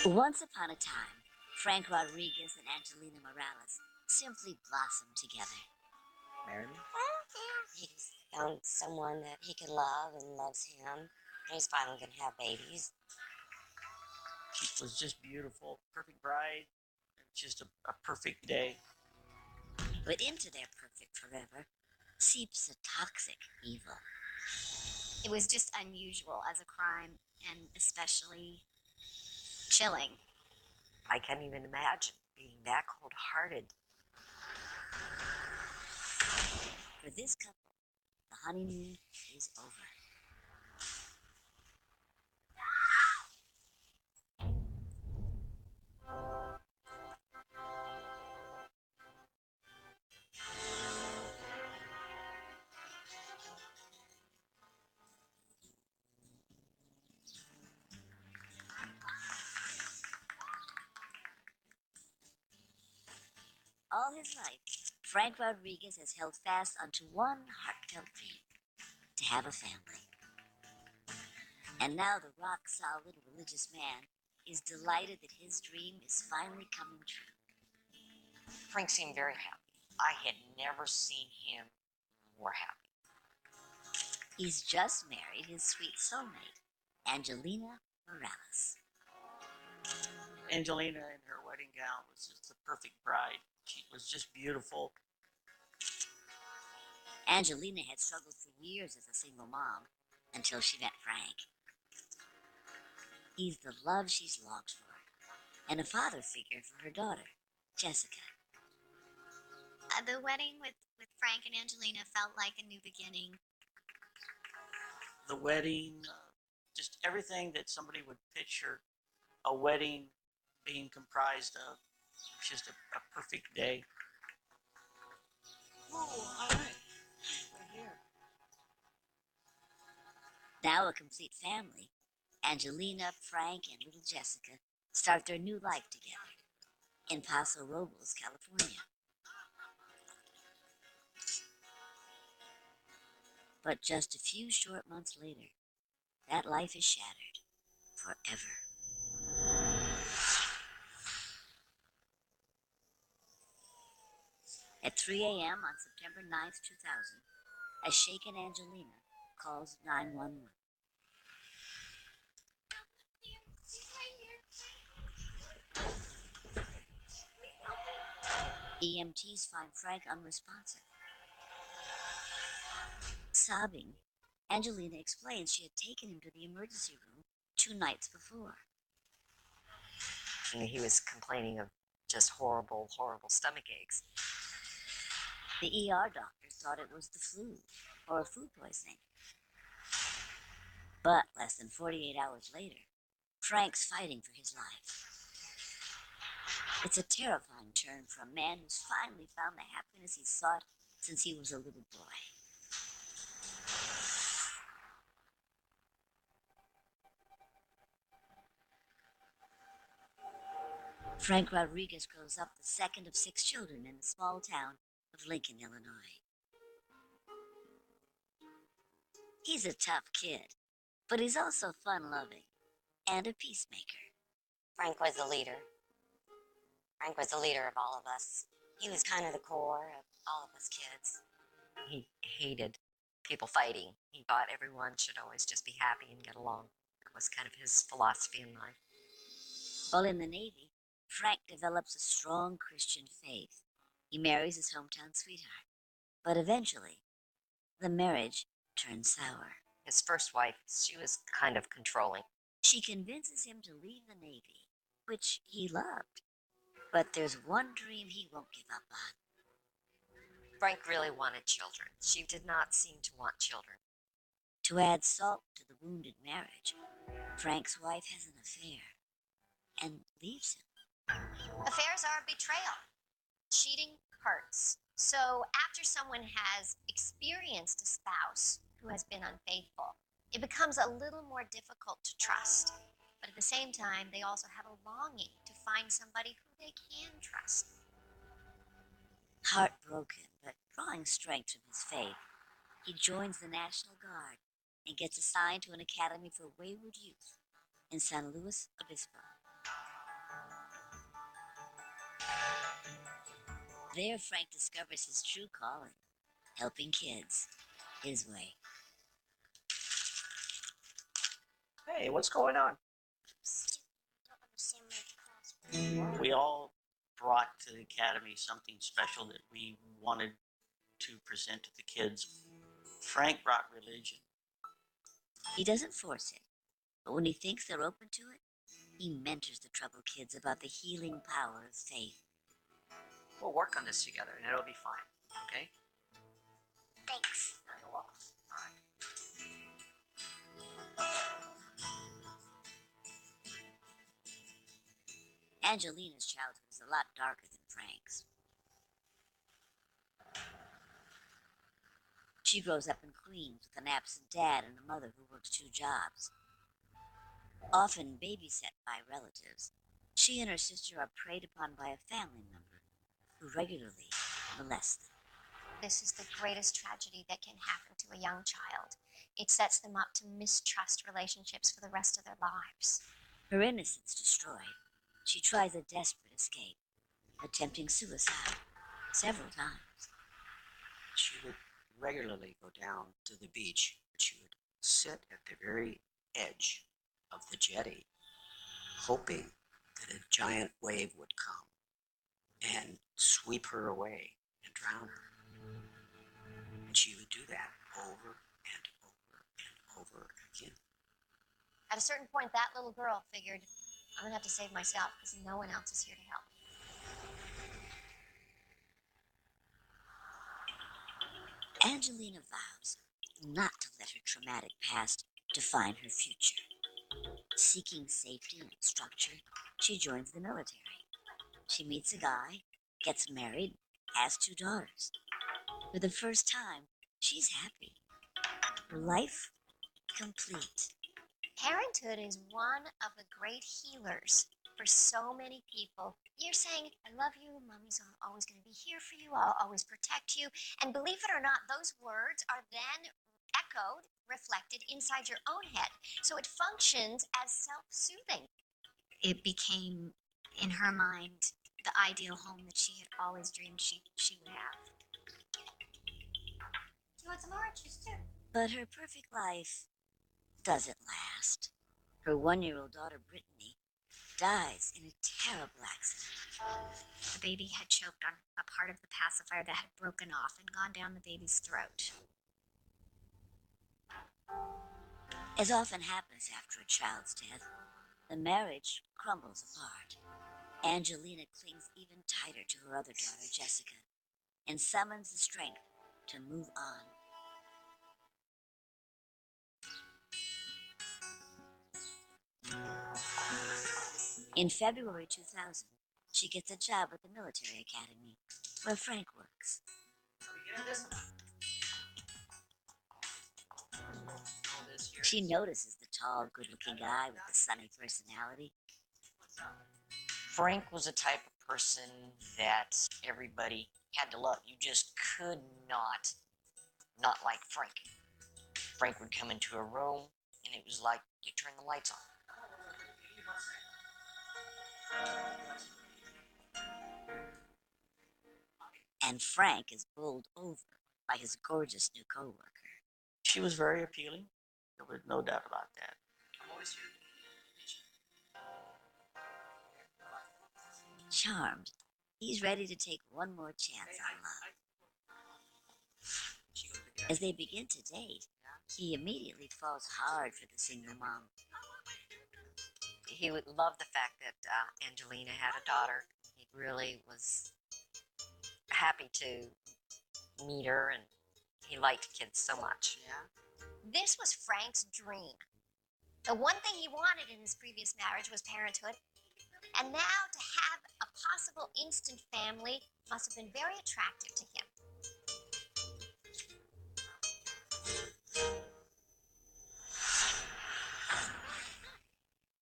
Once upon a time, Frank Rodriguez and Angelina Morales simply blossomed together. Married me? He's found someone that he can love and loves him. And he's finally going to have babies. It was just beautiful. Perfect bride. Just a perfect day. But into their perfect forever seeps a toxic evil. It was just unusual as a crime, and especially chilling. I can't even imagine being that cold-hearted. For this couple, the honeymoon is over. All his life, Frank Rodriguez has held fast unto one heartfelt dream: to have a family. And now the rock-solid religious man is delighted that his dream is finally coming true. Frank seemed very happy. I had never seen him more happy. He's just married his sweet soulmate, Angelina Morales. Angelina in her wedding gown was just the perfect bride. She was just beautiful. Angelina had struggled for years as a single mom until she met Frank. He's the love she's longed for, and a father figure for her daughter, Jessica. The wedding with Frank and Angelina felt like a new beginning. The wedding, just everything that somebody would picture a wedding being comprised of. Just a perfect day. Oh, all right. Right here. Now a complete family, Angelina, Frank, and little Jessica start their new life together in Paso Robles, California. But just a few short months later, that life is shattered forever. At 3 a.m. on September 9th, 2000, a shaken Angelina calls 911. EMTs find Frank unresponsive. Sobbing, Angelina explains she had taken him to the emergency room 2 nights before. And he was complaining of just horrible, horrible stomach aches. The ER doctors thought it was the flu or food poisoning. But less than 48 hours later, Frank's fighting for his life. It's a terrifying turn for a man who's finally found the happiness he sought since he was a little boy. Frank Rodriguez grows up the second of 6 children in the small town of Lincoln, Illinois. He's a tough kid, but he's also fun-loving and a peacemaker. Frank was the leader. Frank was the leader of all of us. He was kind of the core of all of us kids. He hated people fighting. He thought everyone should always just be happy and get along. That was kind of his philosophy in life. While in the Navy, Frank develops a strong Christian faith. He marries his hometown sweetheart. But eventually, the marriage turns sour. His first wife, she was kind of controlling. She convinces him to leave the Navy, which he loved. But there's one dream he won't give up on. Frank really wanted children. She did not seem to want children. To add salt to the wounded marriage, Frank's wife has an affair and leaves him. Affairs are betrayal. Cheating hurts. So after someone has experienced a spouse who has been unfaithful, it becomes a little more difficult to trust. But at the same time, they also have a longing to find somebody who they can trust. Heartbroken, but drawing strength from his faith, he joins the National Guard and gets assigned to an academy for wayward youth in San Luis Obispo. There, Frank discovers his true calling, helping kids his way. Hey, what's going on? We all brought to the academy something special that we wanted to present to the kids. Frank brought religion. He doesn't force it, but when he thinks they're open to it, he mentors the troubled kids about the healing power of faith. We'll work on this together and it'll be fine, okay? Thanks. You're welcome. All right. Angelina's childhood is a lot darker than Frank's. She grows up in Queens with an absent dad and a mother who works 2 jobs. Often babysat by relatives, she and her sister are preyed upon by a family member who regularly molests them. This is the greatest tragedy that can happen to a young child. It sets them up to mistrust relationships for the rest of their lives. Her innocence destroyed, she tries a desperate escape, attempting suicide several times. She would regularly go down to the beach. She would sit at the very edge of the jetty, hoping that a giant wave would come and sweep her away and drown her. And she would do that over and over and over again. At a certain point, that little girl figured, I'm going to have to save myself because no one else is here to help. Angelina vows not to let her traumatic past define her future. Seeking safety and structure, she joins the military. She meets a guy, gets married, has 2 daughters. For the first time, she's happy. Her life complete. Parenthood is one of the great healers for so many people. You're saying, I love you, mommy's always going to be here for you, I'll always protect you. And believe it or not, those words are then echoed, reflected inside your own head. So it functions as self-soothing. It became, in her mind, the ideal home that she had always dreamed she would have. Do you want some oranges too? But her perfect life doesn't last. Her 1-year-old daughter, Brittany, dies in a terrible accident. The baby had choked on a part of the pacifier that had broken off and gone down the baby's throat. As often happens after a child's death, the marriage crumbles apart. Angelina clings even tighter to her other daughter, Jessica, and summons the strength to move on. In February 2000, she gets a job at the military academy where Frank works. She notices the tall, good-looking guy with the sunny personality. Frank was a type of person that everybody had to love. You just could not like Frank. Frank would come into a room and it was like you turn the lights on. And Frank is bowled over by his gorgeous new co-worker. She was very appealing. There was no doubt about that. Charmed, he's ready to take one more chance on love. As they begin to date, he immediately falls hard for the single mom. He would love the fact that Angelina had a daughter. He really was happy to meet her, and he liked kids so much. Yeah. This was Frank's dream. The one thing he wanted in his previous marriage was parenthood. And now to have a possible instant family must have been very attractive to him.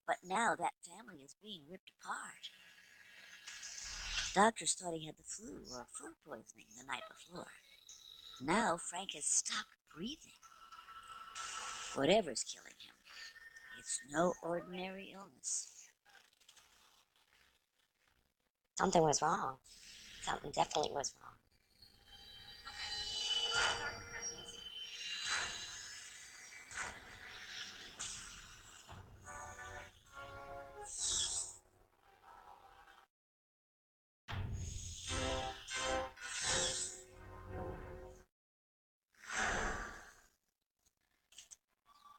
But now that family is being ripped apart. Doctors thought he had the flu or food poisoning the night before. Now Frank has stopped breathing. Whatever's killing him, it's no ordinary illness. Something was wrong. Something definitely was wrong.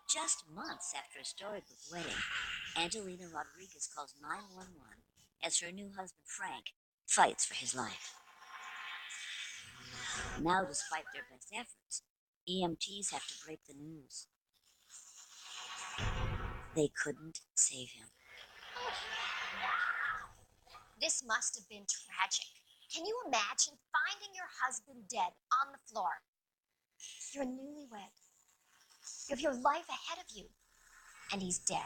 Just months after a storybook wedding, Angelina Rodriguez calls 911 as her new husband, Frank, fights for his life. Now, despite their best efforts, EMTs have to break the news. They couldn't save him. This must have been tragic. Can you imagine finding your husband dead on the floor? You're a newlywed. You have your life ahead of you, and he's dead.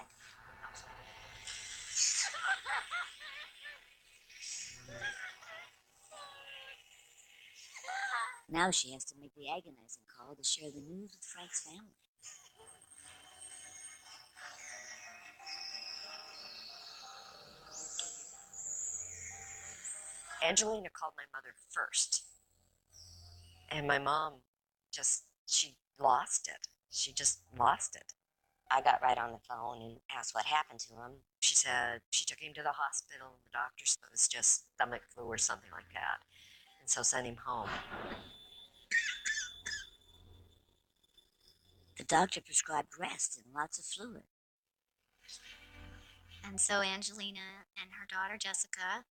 Now she has to make the agonizing call to share the news with Frank's family. Angelina called my mother first. And my mom she lost it. She just lost it. I got right on the phone and asked what happened to him. She said she took him to the hospital and the doctor said it was just stomach flu or something like that. And so sent him home. The doctor prescribed rest and lots of fluid. And so Angelina and her daughter Jessica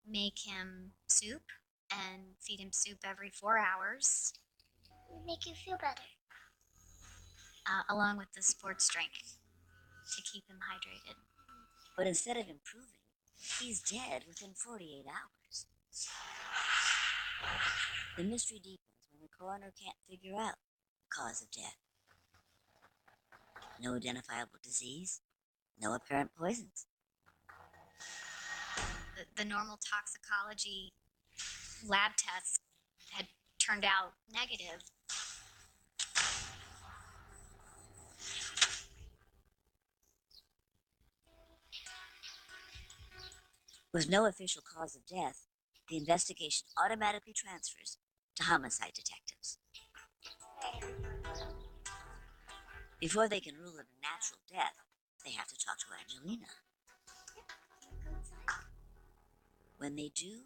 make him soup and feed him soup every 4 hours, Make you feel better. along with the sports drink to keep him hydrated. But instead of improving, he's dead within 48 hours. The mystery deepens when the coroner can't figure out the cause of death. No identifiable disease, no apparent poisons. The normal toxicology lab tests had turned out negative. With no official cause of death, the investigation automatically transfers to homicide detectives. Before they can rule it a natural death, they have to talk to Angelina. When they do,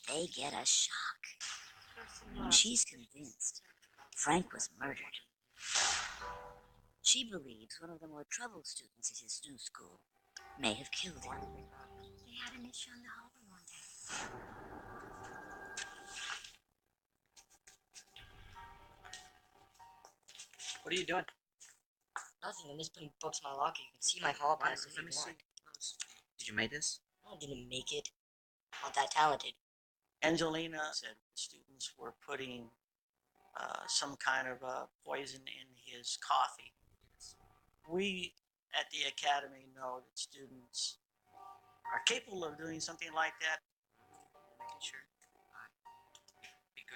they get a shock. She's convinced Frank was murdered. She believes one of the more troubled students at his new school may have killed him. They had an issue in the hallway one day. What are you doing? Nothing. I'm just putting books in my locker. You can see my hall pass if Let you me want. see. Did you make this? I didn't make it. I'm not that talented. Angelina said students were putting some kind of poison in his coffee. We at the academy know that students are capable of doing something like that. Making sure.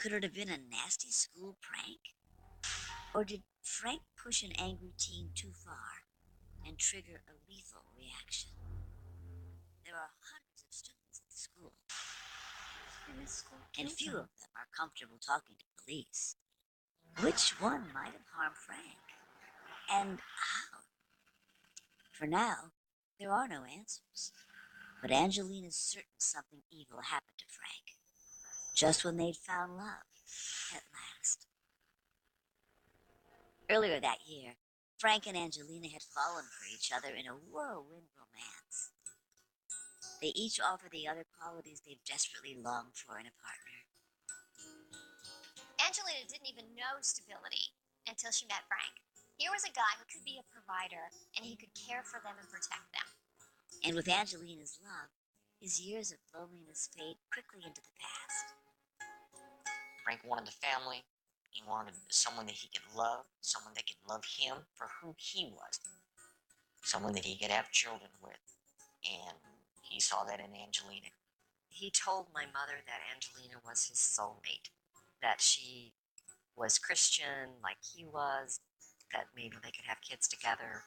Could it have been a nasty school prank? Or did Frank push an angry teen too far and trigger a lethal reaction? There are hundreds of students at the school, and few of them are comfortable talking to police. Which one might have harmed Frank? And how? For now, there are no answers. But Angelina's certain something evil happened to Frank, just when they'd found love, at last. Earlier that year, Frank and Angelina had fallen for each other in a whirlwind romance. They each offer the other qualities they've desperately longed for in a partner. Angelina didn't even know stability until she met Frank. Here was a guy who could be a provider, and he could care for them and protect them. And with Angelina's love, his years of loneliness fade quickly into the past. Frank wanted a family. He wanted someone that he could love, someone that could love him for who he was, someone that he could have children with. And he saw that in Angelina. He told my mother that Angelina was his soulmate, that she was Christian like he was, that maybe they could have kids together.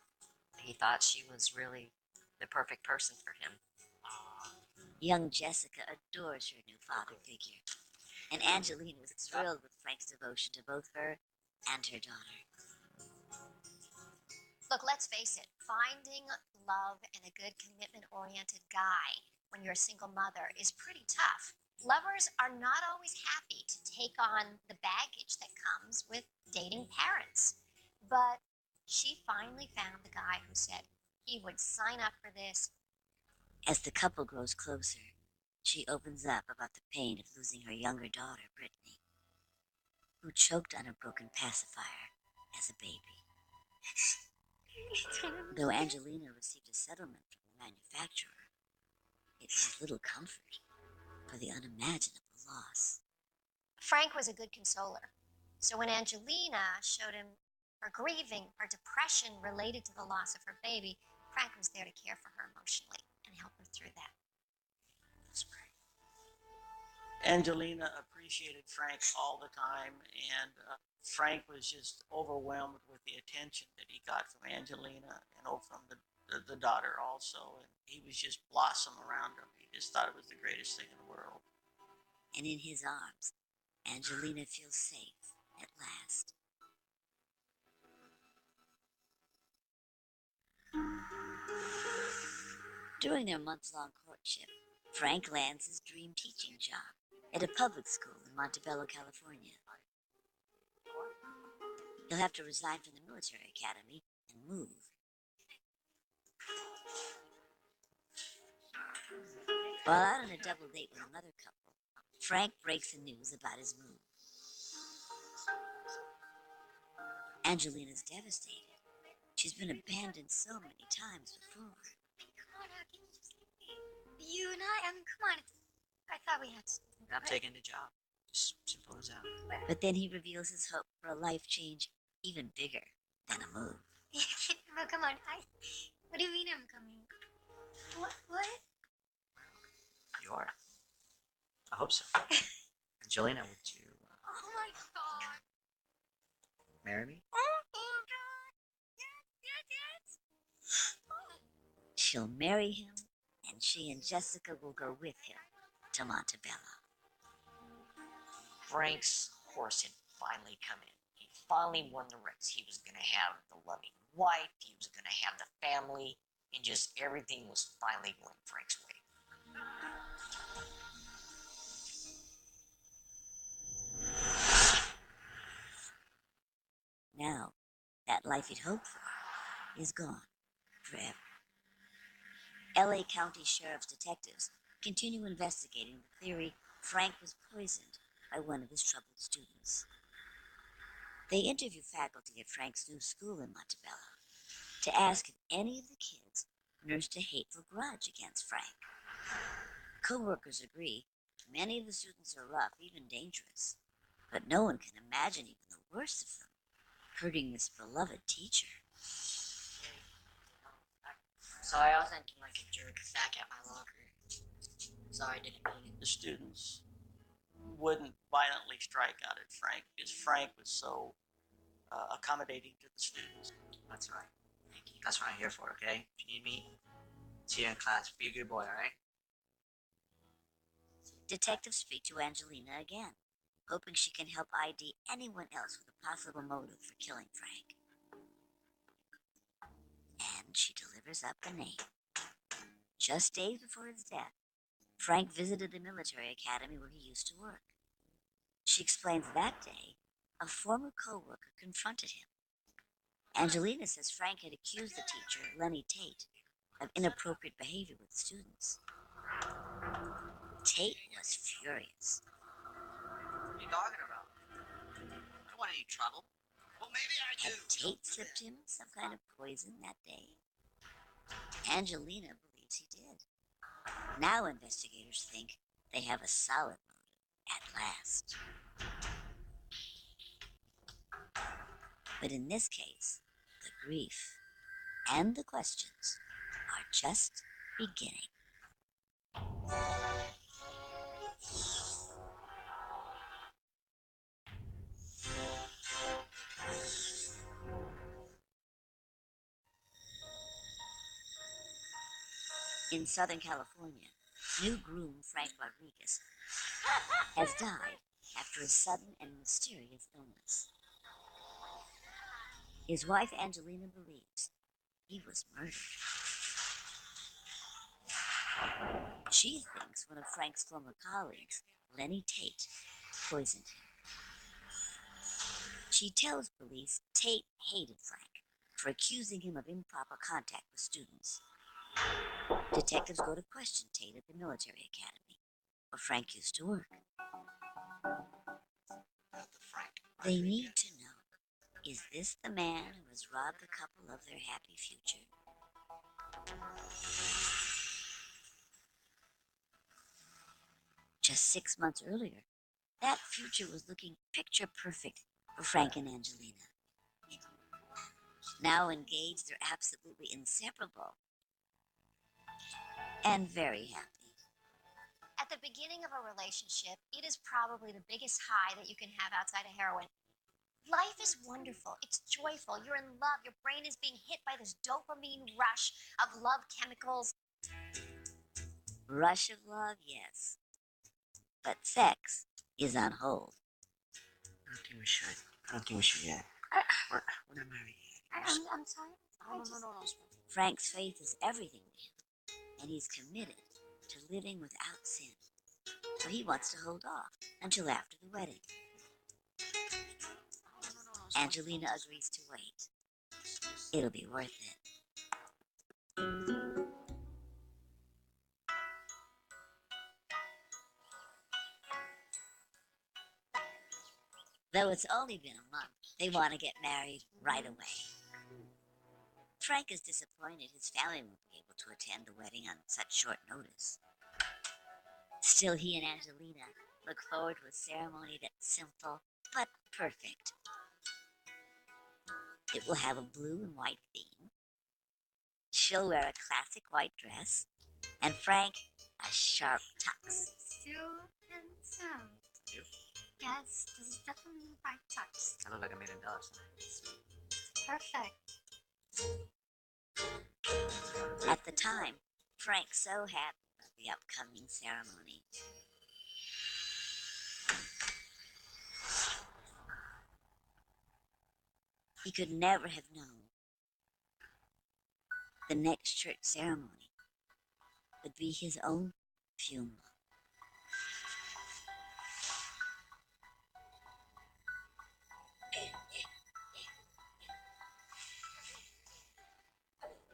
He thought she was really the perfect person for him. Young Jessica adores her new father figure, and Angelina was thrilled with Frank's devotion to both her and her daughter. Look, let's face it, finding love and a good commitment oriented guy when you're a single mother is pretty tough. Lovers are not always happy to take on the baggage that comes with dating parents. But she finally found the guy who said he would sign up for this. As the couple grows closer, she opens up about the pain of losing her younger daughter, Brittany, who choked on a broken pacifier as a baby. Though Angelina received a settlement from the manufacturer, it was little comfort for the unimaginable loss. Frank was a good consoler. So when Angelina showed him her grieving, her depression related to the loss of her baby, Frank was there to care for her emotionally and help her through that. That's right. Angelina appreciated Frank all the time, and Frank was just overwhelmed with the attention that he got from Angelina and from the daughter also, and he was just blossom around him. He just thought it was the greatest thing in the world. And in his arms, Angelina feels safe at last. During their month-long courtship, Frank lands his dream teaching job at a public school in Montebello, California. He'll have to resign from the military academy and move. While out on a double date with another couple, Frank breaks the news about his move. Angelina's devastated. She's been abandoned so many times before. Come on, how can you just leave me? You and I mean, come on. I thought we had something. I'm taking the job. Just simple as that. But then he reveals his hope for a life change even bigger than a move. But come on, what do you mean I'm coming? What? You are. I hope so. Angelina, would you Oh my god. marry me? Oh god. Yes. She'll marry him, and she and Jessica will go with him to Montebello. Frank's horse had finally come in. He finally won the race. He was going to have the loving wife, he was going to have the family, and just everything was finally going Frank's way. Now, that life he'd hoped for is gone forever. LA County Sheriff's detectives continue investigating the theory Frank was poisoned by one of his troubled students. They interview faculty at Frank's new school in Montebello to ask if any of the kids nursed a hateful grudge against Frank. Co-workers agree many of the students are rough, even dangerous, but no one can imagine even the worst of them hurting this beloved teacher. Sorry, I was acting like a jerk back at my locker. Sorry, I didn't mean it. The students wouldn't violently strike out at Frank because Frank was so accommodating to the students. That's right. Thank you. That's what I'm here for, okay? If you need me, see you in class. Be a good boy, alright? Detectives speak to Angelina again, hoping she can help ID anyone else with a possible motive for killing Frank. And she delivers up a name. Just days before his death, Frank visited the military academy where he used to work. She explains that day, a former co-worker confronted him. Angelina says Frank had accused the teacher, Lenny Tate, of inappropriate behavior with students. Tate was furious. What are you talking about? I don't want any trouble. Well, maybe I do. Had Tate slipped him some kind of poison that day? Angelina believes he did. Now investigators think they have a solid motive at last. But in this case, the grief and the questions are just beginning. In Southern California, New groom Frank Rodriguez has died after a sudden and mysterious illness. His wife Angelina believes he was murdered. She thinks one of Frank's former colleagues, Lenny Tate, poisoned him. She tells police Tate hated Frank for accusing him of improper contact with students. Detectives go to question Tate at the military academy, where Frank used to work. They need to know, is this the man who has robbed the couple of their happy future? Just 6 months earlier, that future was looking picture perfect for Frank and Angelina. Now engaged, they're absolutely inseparable and very happy. At the beginning of a relationship, it is probably the biggest high that you can have outside of heroin. Life is wonderful. It's joyful. You're in love. Your brain is being hit by this dopamine rush of love chemicals. Rush of love, yes. But sex is on hold. I don't think we should. I don't think we should yet. We're not married yet. I'm sorry. No. Frank's faith is everything to him, and he's committed to living without sin. So he wants to hold off until after the wedding. Angelina agrees to wait. It'll be worth it. Though it's only been a month, they want to get married right away. Frank is disappointed his family won't be able to attend the wedding on such short notice. Still, he and Angelina look forward to a ceremony that's simple but perfect. It will have a blue and white theme. She'll wear a classic white dress, and Frank a sharp tux. So handsome. Yes, this is definitely the right tux. I look like I made $1. Perfect. At the time, Frank's so happy about the upcoming ceremony. He could never have known the next church ceremony would be his own funeral.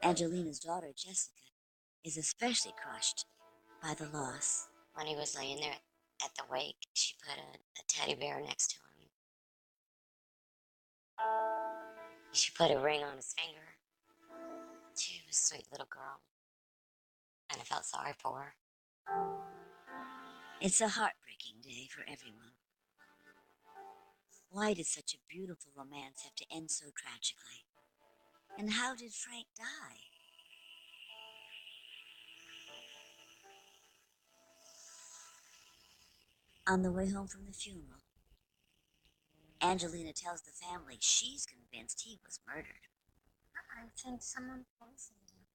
Angelina's daughter, Jessica, is especially crushed by the loss. When he was laying there at the wake, she put a teddy bear next to him. She put a ring on his finger. She was a sweet little girl. And I felt sorry for her. It's a heartbreaking day for everyone. Why did such a beautiful romance have to end so tragically? And how did Frank die? On the way home from the funeral, Angelina tells the family she's convinced he was murdered. I think someone poisoned him.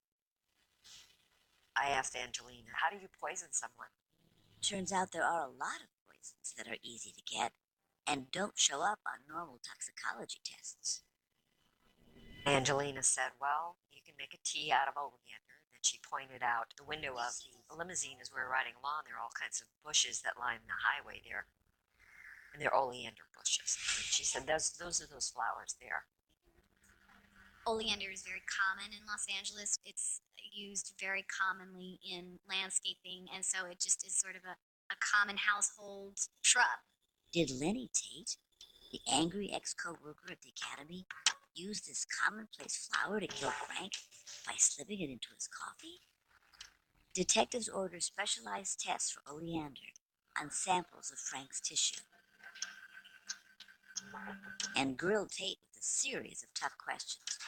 I asked Angelina, how do you poison someone? Turns out there are a lot of poisons that are easy to get and don't show up on normal toxicology tests. Angelina said, well, you can make a tea out of oleander. Then she pointed out the window of the limousine as we were riding along. There are all kinds of bushes that line the highway there. And they're oleander bushes. And she said, those are those flowers there. Oleander is very common in Los Angeles. It's used very commonly in landscaping, and so it just is sort of a common household shrub. Did Lenny Tate, the angry ex-co-worker at the academy, use this commonplace flower to kill Frank by slipping it into his coffee? Detectives order specialized tests for oleander on samples of Frank's tissue and grill Tate with a series of tough questions,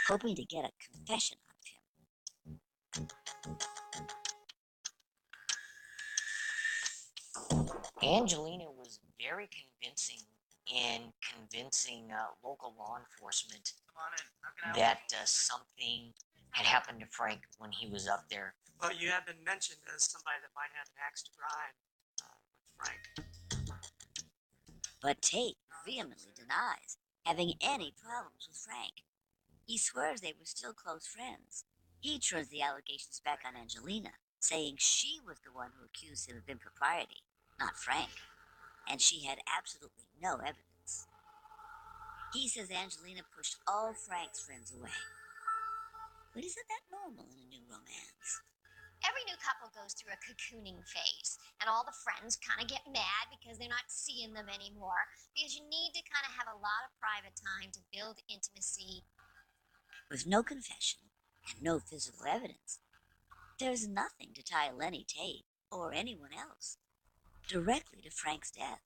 hoping to get a confession out of him. Angelina was very convincing in convincing local law enforcement that something had happened to Frank when he was up there. Well, you have been mentioned as somebody that might have an axe to grind with Frank. But Tate vehemently denies having any problems with Frank. He swears they were still close friends. He turns the allegations back on Angelina, saying she was the one who accused him of impropriety, not Frank, and she had absolutely no evidence. He says Angelina pushed all Frank's friends away. But isn't that normal in a new romance? Every new couple goes through a cocooning phase, and all the friends kind of get mad because they're not seeing them anymore, because you need to kind of have a lot of private time to build intimacy. With no confession and no physical evidence, there's nothing to tie Lenny Tate, or anyone else, directly to Frank's death.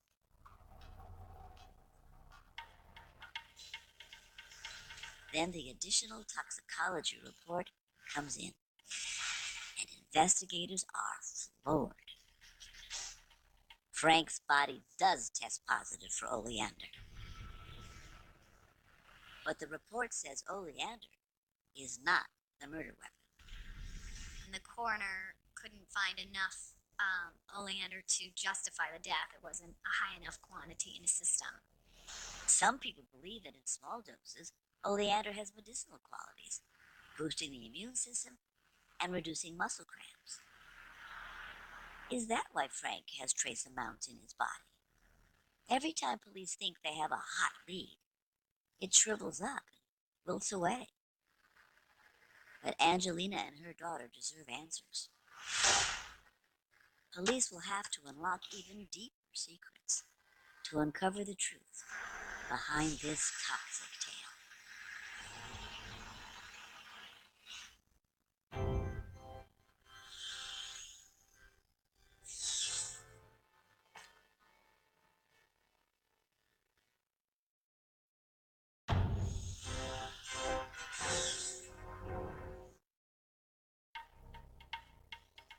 Then the additional toxicology report comes in, and investigators are floored. Frank's body does test positive for oleander. But the report says oleander is not the murder weapon. And the coroner couldn't find enough oleander to justify the death. It wasn't a high enough quantity in his system. Some people believe that in small doses, oleander has medicinal qualities, boosting the immune system and reducing muscle cramps. Is that why Frank has trace amounts in his body? Every time police think they have a hot lead, it shrivels up and wilts away. But Angelina and her daughter deserve answers. Police will have to unlock even deeper secrets to uncover the truth behind this toxic tale.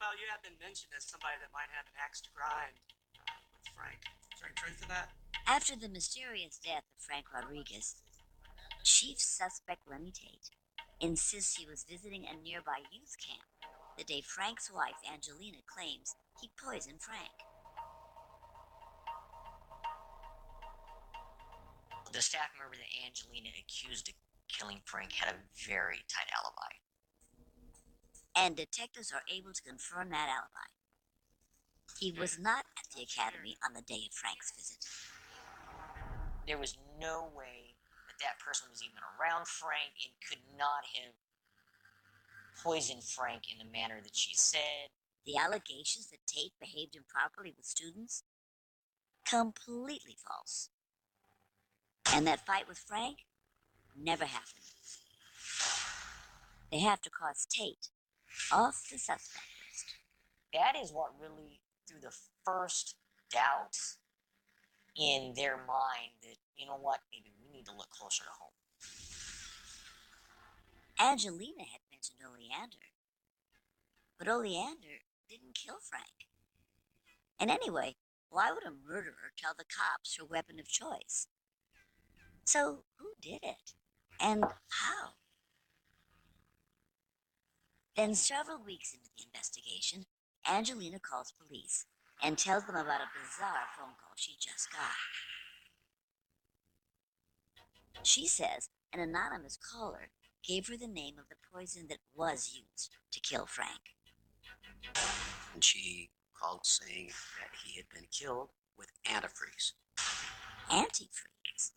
Well, you have been mentioned as somebody that might have an axe to grind with Frank. Is there any truth to that? After the mysterious death of Frank Rodriguez, chief suspect Lenny Tate insists he was visiting a nearby youth camp the day Frank's wife, Angelina, claims he poisoned Frank. The staff member that Angelina accused of killing Frank had a very tight alibi. And detectives are able to confirm that alibi. He was not at the academy on the day of Frank's visit. There was no way that that person was even around Frank and could not have poisoned Frank in the manner that she said. The allegations that Tate behaved improperly with students? Completely false. And that fight with Frank never happened. They have to cross Tate off the suspect list. That is what really threw the first doubt in their mind that, you know what, maybe we need to look closer to home. Angelina had mentioned oleander, but oleander didn't kill Frank. And anyway, why would a murderer tell the cops her weapon of choice? So who did it? And how? Then several weeks into the investigation, Angelina calls police and tells them about a bizarre phone call she just got. She says an anonymous caller gave her the name of the poison that was used to kill Frank. And she called saying that he had been killed with antifreeze. Antifreeze.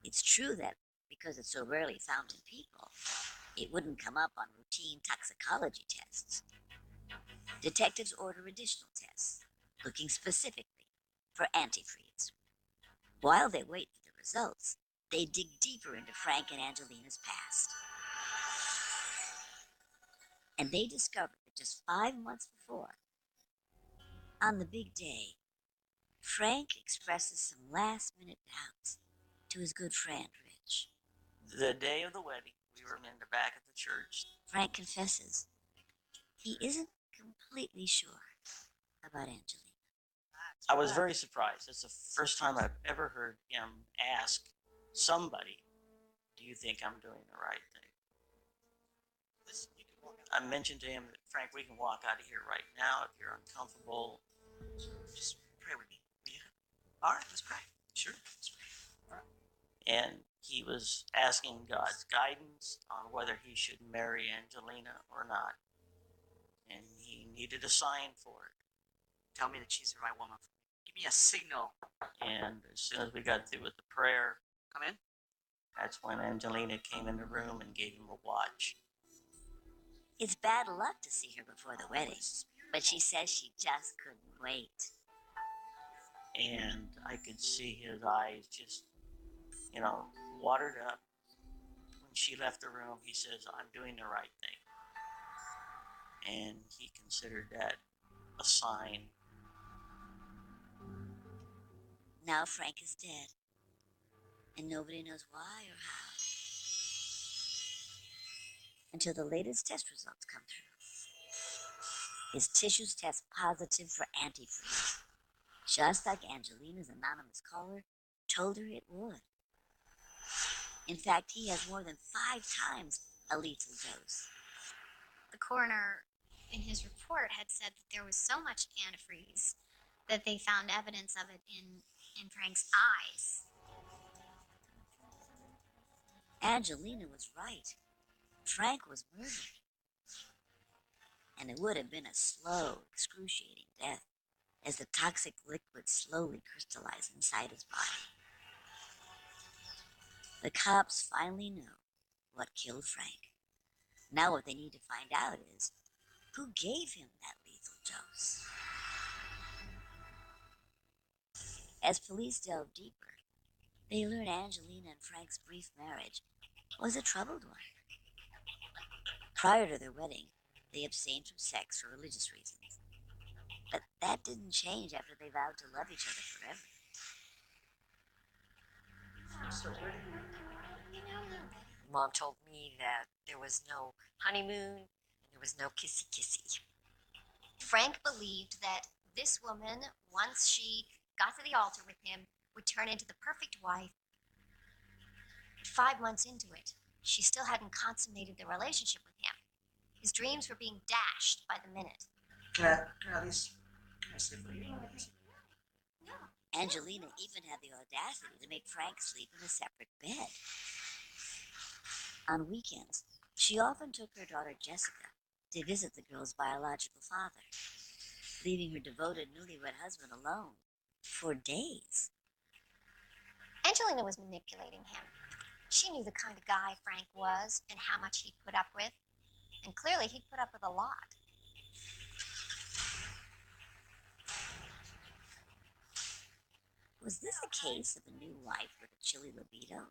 It's true that because it's so rarely found in people, it wouldn't come up on routine toxicology tests. Detectives order additional tests, looking specifically for antifreeze. While they wait for the results, they dig deeper into Frank and Angelina's past. And they discover that just 5 months before, on the big day, Frank expresses some last-minute doubts to his good friend, Rich. The day of the wedding, we were in the back of the church. Frank confesses he isn't completely sure about Angelina. I was very surprised. It's the first time I've ever heard him ask somebody, do you think I'm doing the right thing? I mentioned to him that, Frank, we can walk out of here right now if you're uncomfortable. Just pray with me. Yeah. All right, let's pray. Sure. Let's pray. And he was asking God's guidance on whether he should marry Angelina or not. And he needed a sign for it. Tell me that she's the right woman. Give me a signal. And as soon as we got through with the prayer, Come in. that's when Angelina came in the room and gave him a watch. It's bad luck to see her before the wedding, but she says she just couldn't wait. And I could see his eyes just, watered up. When she left the room, he says, I'm doing the right thing. And he considered that a sign. Now Frank is dead, and nobody knows why or how. Until the latest test results come through. His tissues test positive for antifreeze, just like Angelina's anonymous caller told her it would. In fact, he has more than 5 times a lethal dose. The coroner, in his report, had said that there was so much antifreeze that they found evidence of it in Frank's eyes. Angelina was right. Frank was murdered. And it would have been a slow, excruciating death as the toxic liquid slowly crystallized inside his body. The cops finally know what killed Frank. Now what they need to find out is who gave him that lethal dose. As police delve deeper, they learn Angelina and Frank's brief marriage was a troubled one. Prior to their wedding, they abstained from sex for religious reasons. But that didn't change after they vowed to love each other forever. Mom told me that there was no honeymoon and there was no kissy kissy. Frank believed that this woman, once she got to the altar with him, would turn into the perfect wife. 5 months into it, she still hadn't consummated the relationship with him. His dreams were being dashed by the minute. Can I at least sleep with you? Angelina even had the audacity to make Frank sleep in a separate bed. On weekends, she often took her daughter Jessica to visit the girl's biological father, leaving her devoted newlywed husband alone for days. Angelina was manipulating him. She knew the kind of guy Frank was and how much he'd put up with. And clearly he'd put up with a lot. Was this a case of a new wife with a chilly libido?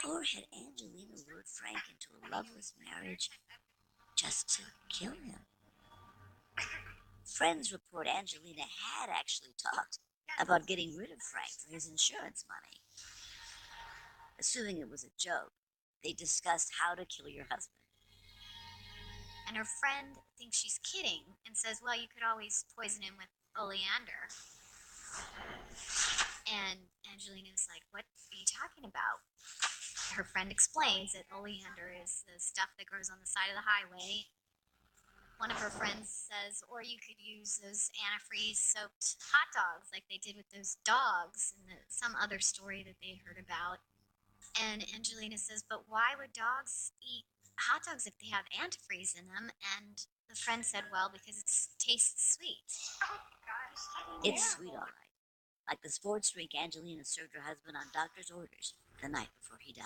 Or had Angelina lured Frank into a loveless marriage just to kill him? Friends report Angelina had actually talked about getting rid of Frank for his insurance money. Assuming it was a joke, they discussed how to kill your husband. And her friend thinks she's kidding and says, well, you could always poison him with oleander. And Angelina's like, what are you talking about? Her friend explains that oleander is the stuff that grows on the side of the highway. One of her friends says, or you could use those antifreeze-soaked hot dogs like they did with those dogs in some other story that they heard about. And Angelina says, but why would dogs eat hot dogs if they have antifreeze in them? And the friend said, well, because it tastes sweet. It's sweet, all right. Like the sports drink Angelina served her husband on doctor's orders the night before he died.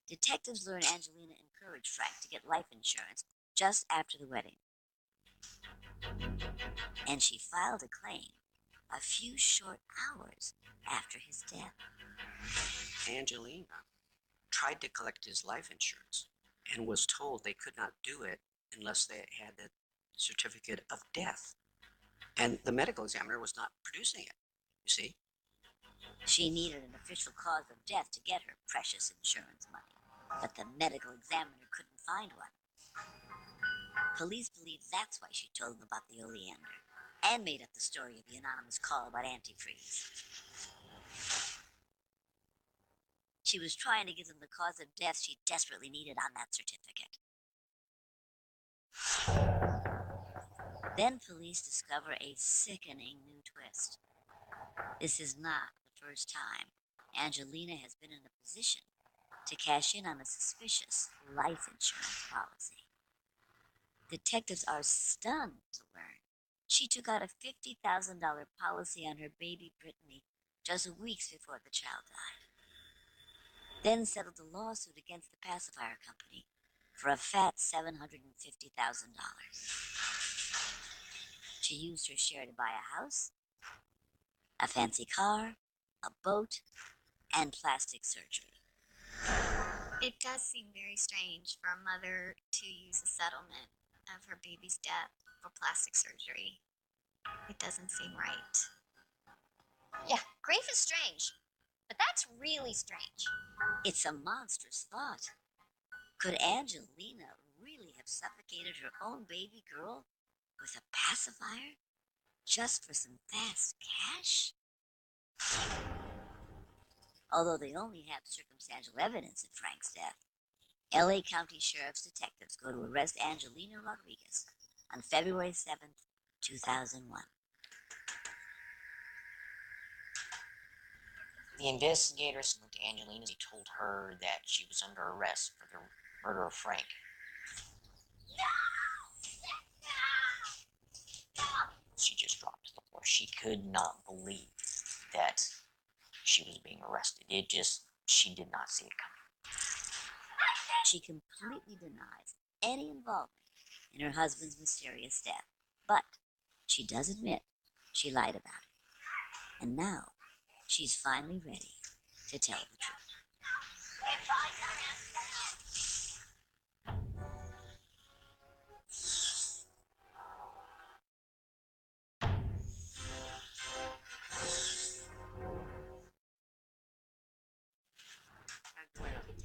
Detectives learn Angelina encouraged Frank to get life insurance just after the wedding. And she filed a claim a few short hours after his death. Angelina tried to collect his life insurance and was told they could not do it unless they had the certificate of death. And the medical examiner was not producing it, you see. She needed an official cause of death to get her precious insurance money, but the medical examiner couldn't find one. Police believe that's why she told them about the oleander. and made up the story of the anonymous call about antifreeze. She was trying to give them the cause of death she desperately needed on that certificate. Then police discover a sickening new twist. This is not the first time Angelina has been in a position to cash in on a suspicious life insurance policy. Detectives are stunned to learn she took out a $50,000 policy on her baby Brittany just weeks before the child died. Then settled a lawsuit against the pacifier company for a fat $750,000. She used her share to buy a house, a fancy car, a boat, and plastic surgery. It does seem very strange for a mother to use a settlement of her baby's death for plastic surgery. It doesn't seem right. Yeah, grief is strange, but that's really strange. It's a monstrous thought. Could Angelina really have suffocated her own baby girl with a pacifier just for some fast cash? Although they only have circumstantial evidence of Frank's death, LA County Sheriff's detectives go to arrest Angelina Rodriguez on February 7th, 2001. The investigators looked at Angelina. They told her that she was under arrest for the murder of Frank. She just dropped to the floor. She could not believe that she was being arrested. She did not see it coming. She completely denies any involvement in her husband's mysterious death, but she does admit she lied about it. And now she's finally ready to tell the truth.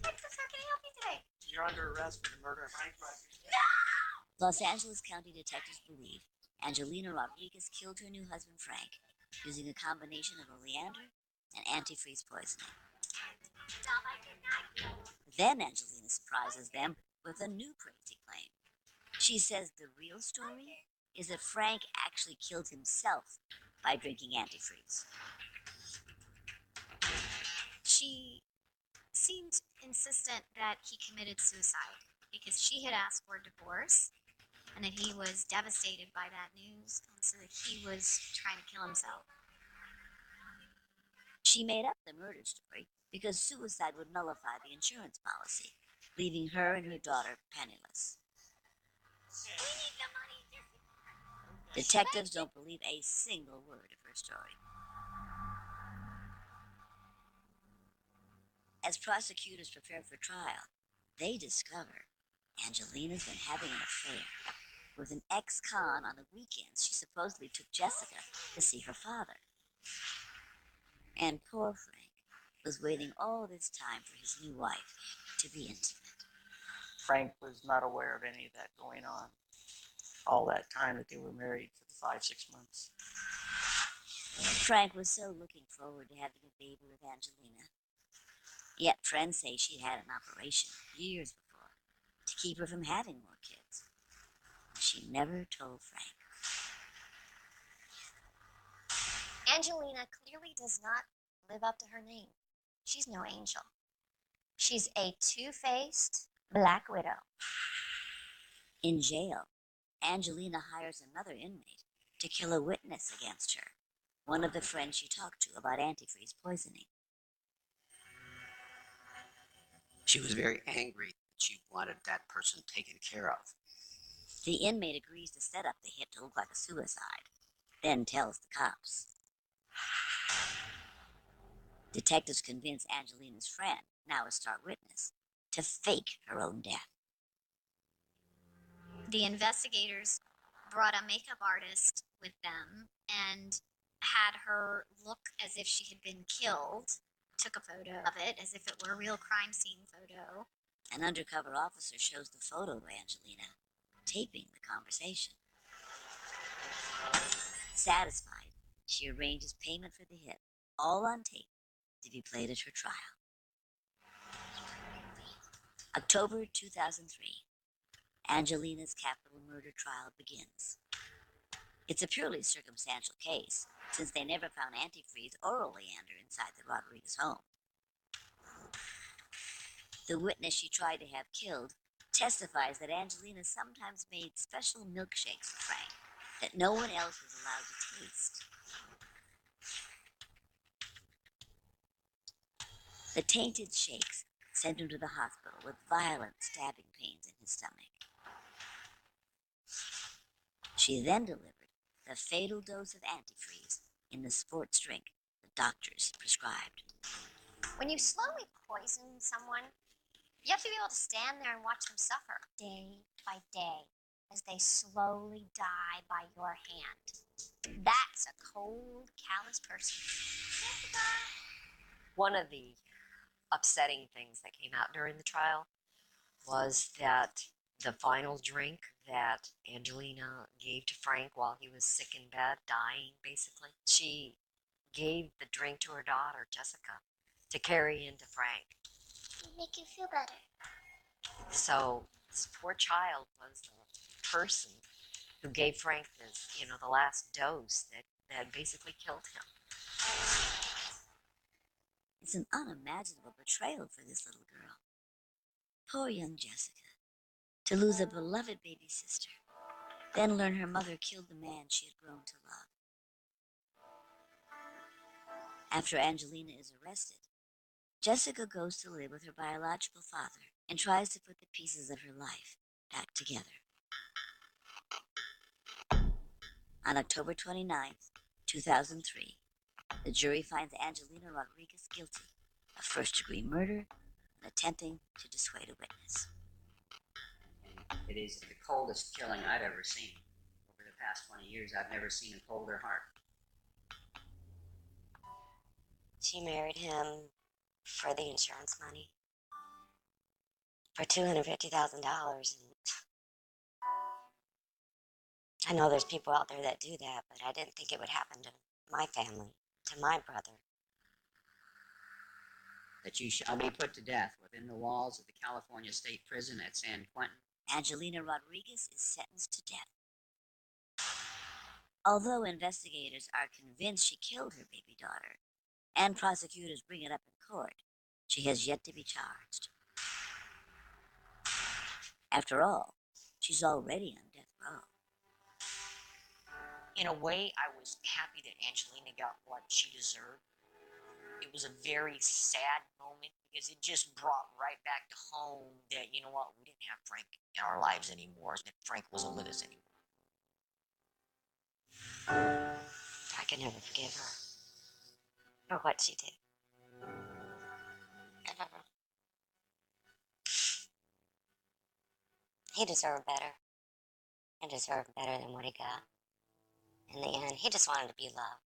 Alexis, how can I help you today? You're under arrest for the murder of Frank Rodriguez. Los Angeles County detectives believe Angelina Rodriguez killed her new husband Frank using a combination of oleander and antifreeze poisoning. Then Angelina surprises them with a new crazy claim. She says the real story is that Frank actually killed himself by drinking antifreeze. She seemed insistent that he committed suicide because she had asked for a divorce and that he was devastated by that news, and so that he was trying to kill himself. She made up the murder story because suicide would nullify the insurance policy, leaving her and her daughter penniless. Detectives don't believe a single word of her story. As prosecutors prepare for trial, they discover Angelina's been having an affair with an ex-con on the weekends she supposedly took Jessica to see her father. And poor Frank was waiting all this time for his new wife to be intimate. Frank was not aware of any of that going on all that time that they were married for the 5-6 months. Frank was so looking forward to having a baby with Angelina. Yet friends say she had an operation years before to keep her from having more kids. She never told Frank. Angelina clearly does not live up to her name. She's no angel. She's a two-faced black widow. In jail, Angelina hires another inmate to kill a witness against her, one of the friends she talked to about antifreeze poisoning. She was very angry that she wanted that person taken care of. The inmate agrees to set up the hit to look like a suicide, then tells the cops. Detectives convince Angelina's friend, now a star witness, to fake her own death. The investigators brought a makeup artist with them and had her look as if she had been killed, took a photo of it as if it were a real crime scene photo. An undercover officer shows the photo of Angelina, taping the conversation. Satisfied, she arranges payment for the hit, all on tape, to be played at her trial. October 2003. Angelina's capital murder trial begins. It's a purely circumstantial case, since they never found antifreeze or oleander inside the Rodriguez home. The witness she tried to have killed testifies that Angelina sometimes made special milkshakes for Frank that no one else was allowed to taste. The tainted shakes sent him to the hospital with violent stabbing pains in his stomach. She then delivered the fatal dose of antifreeze in the sports drink the doctors prescribed. When you slowly poison someone, you have to be able to stand there and watch them suffer day by day as they slowly die by your hand. That's a cold, callous person. One of the upsetting things that came out during the trial was that the final drink that Angelina gave to Frank while he was sick in bed, dying basically, she gave the drink to her daughter, Jessica, to carry into Frank. Make you feel better. So this poor child was the person who gave Frank this, the last dose that basically killed him. It's an unimaginable betrayal for this little girl. Poor young Jessica. To lose a beloved baby sister, then learn her mother killed the man she had grown to love. After Angelina is arrested, Jessica goes to live with her biological father and tries to put the pieces of her life back together. On October 29th, 2003, the jury finds Angelina Rodriguez guilty of first-degree murder and attempting to dissuade a witness. It is the coldest killing I've ever seen. Over the past 20 years, I've never seen a colder heart. She married him for the insurance money, for $250,000. I know there's people out there that do that, but I didn't think it would happen to my family, to my brother. That you shall be put to death within the walls of the California State Prison at San Quentin. Angelina Rodriguez is sentenced to death. Although investigators are convinced she killed her baby daughter, and prosecutors bring it up in court, she has yet to be charged. After all, she's already on death row. In a way, I was happy that Angelina got what she deserved. It was a very sad moment because it just brought right back to home that, you know what, we didn't have Frank in our lives anymore, that Frank wasn't with us anymore. I can never forgive her for what she did. Never. He deserved better. He deserved better than what he got. In the end, he just wanted to be loved.